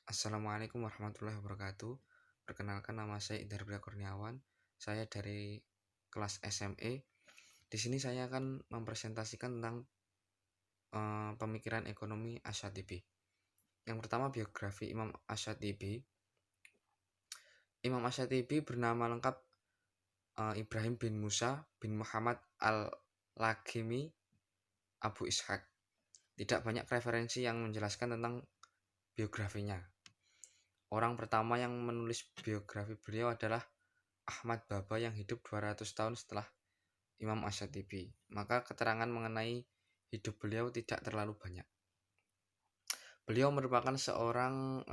Assalamualaikum warahmatullahi wabarakatuh. Perkenalkan, nama saya Indra Kurniawan. Saya dari kelas SME. Di sini saya akan mempresentasikan tentang pemikiran ekonomi Asyatibi. Yang pertama, biografi Imam Asyatibi. Imam Asyatibi bernama lengkap Ibrahim bin Musa bin Muhammad al-Lagimi Abu Ishaq. Tidak banyak referensi yang menjelaskan tentang biografinya. Orang pertama yang menulis biografi beliau adalah Ahmad Baba yang hidup 200 tahun setelah Imam Asyatibi. Maka keterangan mengenai hidup beliau tidak terlalu banyak. Beliau merupakan seorang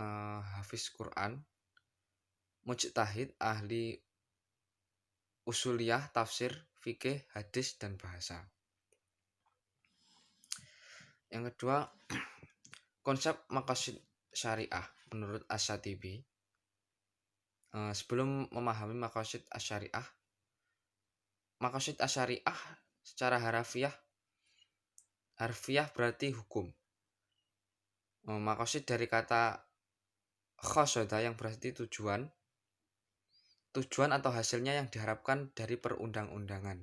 hafiz Quran, mujtahid, ahli usuliyah, tafsir, fikih, hadis, dan bahasa. Yang kedua, konsep maqasid syariah menurut Asyatibi. Sebelum memahami maqasid syariah, maqasid syariah secara harfiah berarti hukum. Maqasid dari kata qasada yang berarti tujuan atau hasilnya yang diharapkan dari perundang-undangan.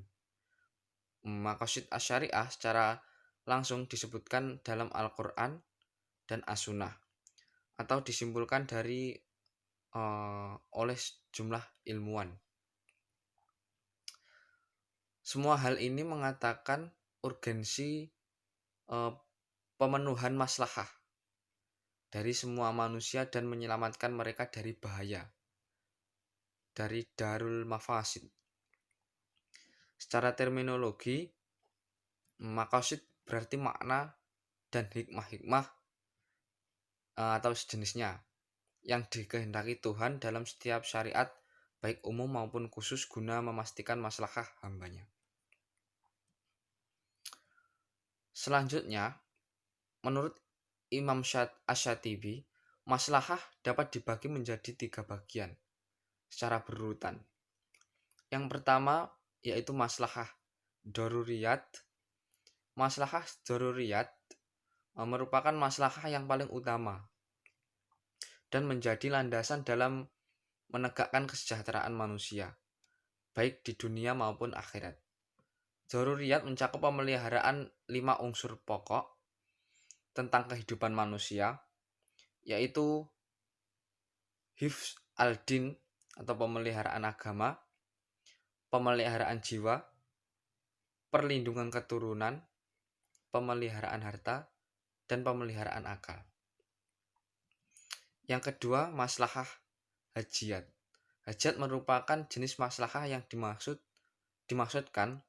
Maqasid syariah secara langsung disebutkan dalam Al-Quran dan As-Sunnah, atau disimpulkan dari oleh jumlah ilmuwan. Semua hal ini mengatakan urgensi pemenuhan maslahah dari semua manusia dan menyelamatkan mereka dari bahaya, dari darul mafasid. Secara terminologi, maqasid berarti makna dan hikmah-hikmah atau sejenisnya yang dikehendaki Tuhan dalam setiap syariat, baik umum maupun khusus, guna memastikan maslahah hambanya. Selanjutnya, menurut Imam Asyatibi, maslahah dapat dibagi menjadi 3 bagian secara berurutan. Yang pertama yaitu maslahah daruriyat. Maslahah daruriyat merupakan maslahah yang paling utama dan menjadi landasan dalam menegakkan kesejahteraan manusia, baik di dunia maupun akhirat. Daruriyat mencakup pemeliharaan 5 unsur pokok tentang kehidupan manusia, yaitu hifz al-din atau pemeliharaan agama, pemeliharaan jiwa, perlindungan keturunan, pemeliharaan harta, dan pemeliharaan akal. Yang kedua, maslahah hajiyat. Hajat merupakan jenis maslahah yang dimaksudkan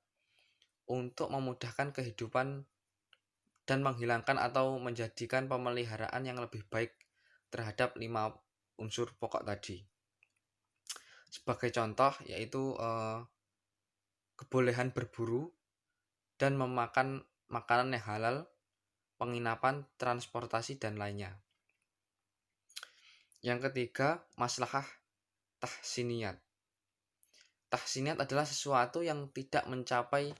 untuk memudahkan kehidupan dan menghilangkan atau menjadikan pemeliharaan yang lebih baik terhadap 5 unsur pokok tadi. Sebagai contoh yaitu kebolehan berburu dan memakan makanan yang halal, penginapan, transportasi, dan lainnya. Yang ketiga, maslahah tahsiniyat. Tahsiniyat adalah sesuatu yang tidak mencapai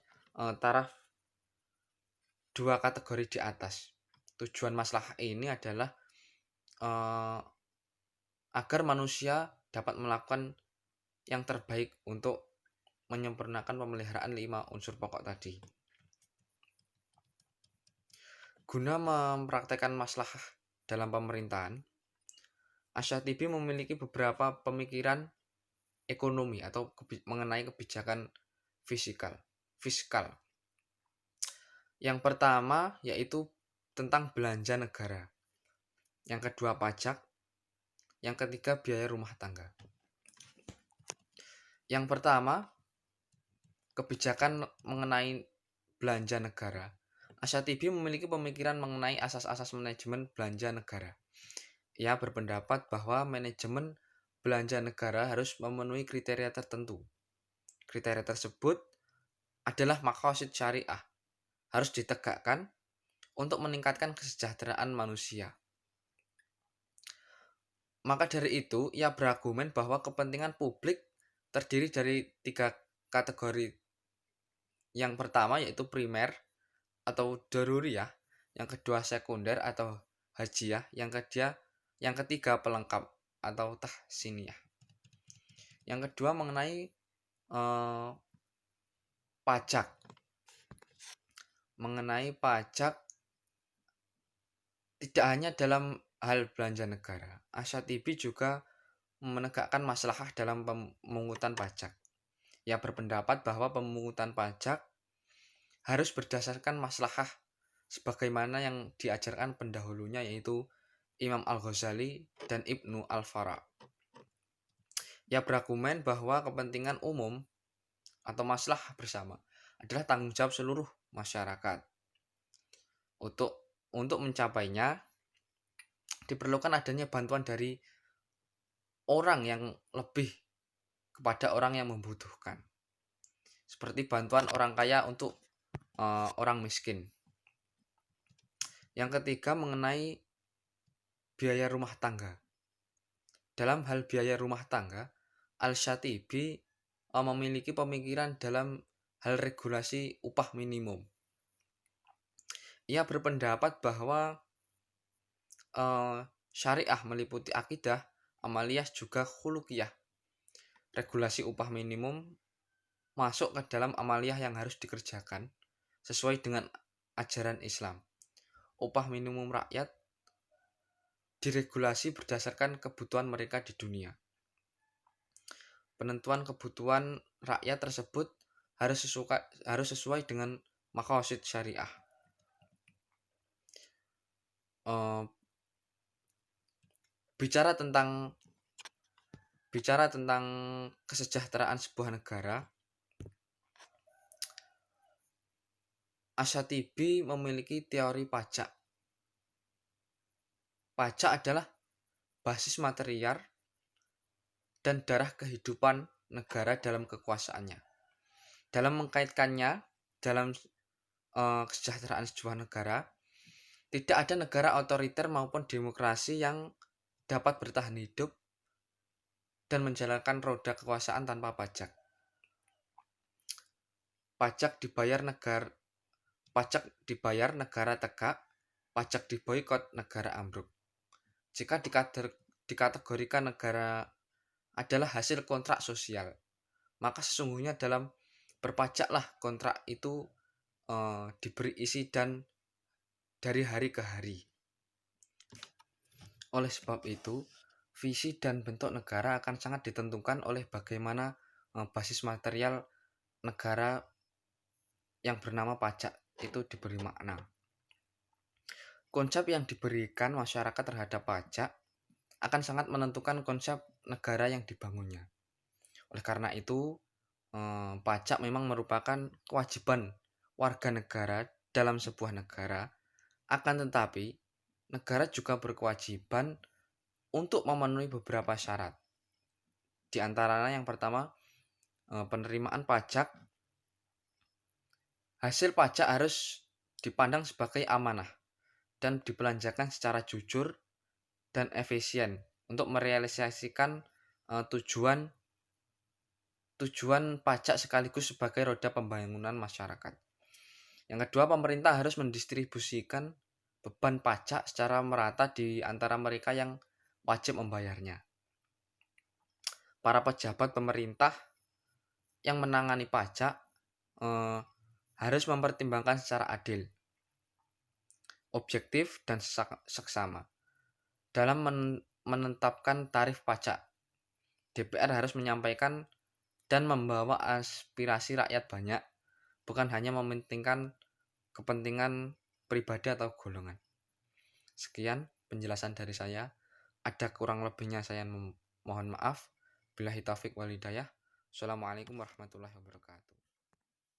taraf 2 kategori di atas. Tujuan maslahah ini adalah agar manusia dapat melakukan yang terbaik untuk menyempurnakan pemeliharaan 5 unsur pokok tadi. Guna mempraktekkan maslahah dalam pemerintahan, Asyatibi memiliki beberapa pemikiran ekonomi atau mengenai kebijakan fiskal. Yang pertama yaitu tentang belanja negara. Yang kedua pajak. Yang ketiga biaya rumah tangga. Yang pertama, kebijakan mengenai belanja negara. Asyatibi memiliki pemikiran mengenai asas-asas manajemen belanja negara. Ia berpendapat bahwa manajemen belanja negara harus memenuhi kriteria tertentu. Kriteria tersebut adalah maqasid syariah, harus ditegakkan untuk meningkatkan kesejahteraan manusia. Maka dari itu, ia berargumen bahwa kepentingan publik terdiri dari 3 kategori. Yang pertama yaitu primer atau daruriyah, yang kedua sekunder atau hajiyah, yang ketiga Yang ketiga pelengkap atau tahsiniyah. Yang kedua mengenai pajak. Mengenai pajak tidak hanya dalam hal belanja negara, Asyatibi juga menegakkan maslahah dalam pemungutan pajak. Ia berpendapat bahwa pemungutan pajak harus berdasarkan maslahah sebagaimana yang diajarkan pendahulunya, yaitu Imam Al-Ghazali dan Ibnu Al-Fara. Ia berargumen bahwa kepentingan umum atau maslahah bersama adalah tanggung jawab seluruh masyarakat. Untuk mencapainya diperlukan adanya bantuan dari orang yang lebih kepada orang yang membutuhkan. Seperti bantuan orang kaya untuk orang miskin. Yang ketiga mengenai biaya rumah tangga. Dalam hal biaya rumah tangga, Al-Syatibi memiliki pemikiran dalam hal regulasi upah minimum. Ia berpendapat bahwa syariah meliputi akidah, amaliyah juga khuluqiyah. Regulasi upah minimum masuk ke dalam amaliyah yang harus dikerjakan sesuai dengan ajaran Islam. Upah minimum rakyat diregulasi berdasarkan kebutuhan mereka di dunia. Penentuan kebutuhan rakyat tersebut harus sesuai dengan maqasid syariah. Bicara tentang kesejahteraan sebuah negara, Asyatibi memiliki teori pajak. Pajak adalah basis material dan darah kehidupan negara dalam kekuasaannya. Dalam mengkaitkannya dalam kesejahteraan sebuah negara, tidak ada negara otoriter maupun demokrasi yang dapat bertahan hidup dan menjalankan roda kekuasaan tanpa pajak. Pajak dibayar negara tegak, pajak diboikot negara ambruk. Jika dikategorikan negara adalah hasil kontrak sosial, maka sesungguhnya dalam berpajaklah kontrak itu diberi isi dan dari hari ke hari. Oleh sebab itu, visi dan bentuk negara akan sangat ditentukan oleh bagaimana basis material negara yang bernama pajak itu diberi makna. Konsep yang diberikan masyarakat terhadap pajak akan sangat menentukan konsep negara yang dibangunnya. Oleh karena itu, pajak memang merupakan kewajiban warga negara dalam sebuah negara, akan tetapi negara juga berkewajiban untuk memenuhi beberapa syarat. Di antaranya yang pertama, penerimaan pajak. Hasil pajak harus dipandang sebagai amanah dan dibelanjakan secara jujur dan efisien untuk merealisasikan tujuan pajak sekaligus sebagai roda pembangunan masyarakat. Yang kedua, pemerintah harus mendistribusikan beban pajak secara merata di antara mereka yang wajib membayarnya. Para pejabat pemerintah yang menangani pajak harus mempertimbangkan secara adil, objektif, dan seksama dalam menetapkan tarif pajak. DPR harus menyampaikan dan membawa aspirasi rakyat banyak, bukan hanya mementingkan kepentingan pribadi atau golongan. Sekian penjelasan dari saya. Ada kurang lebihnya saya mohon maaf. Billahi taufik wal hidayah. Assalamualaikum warahmatullahi wabarakatuh.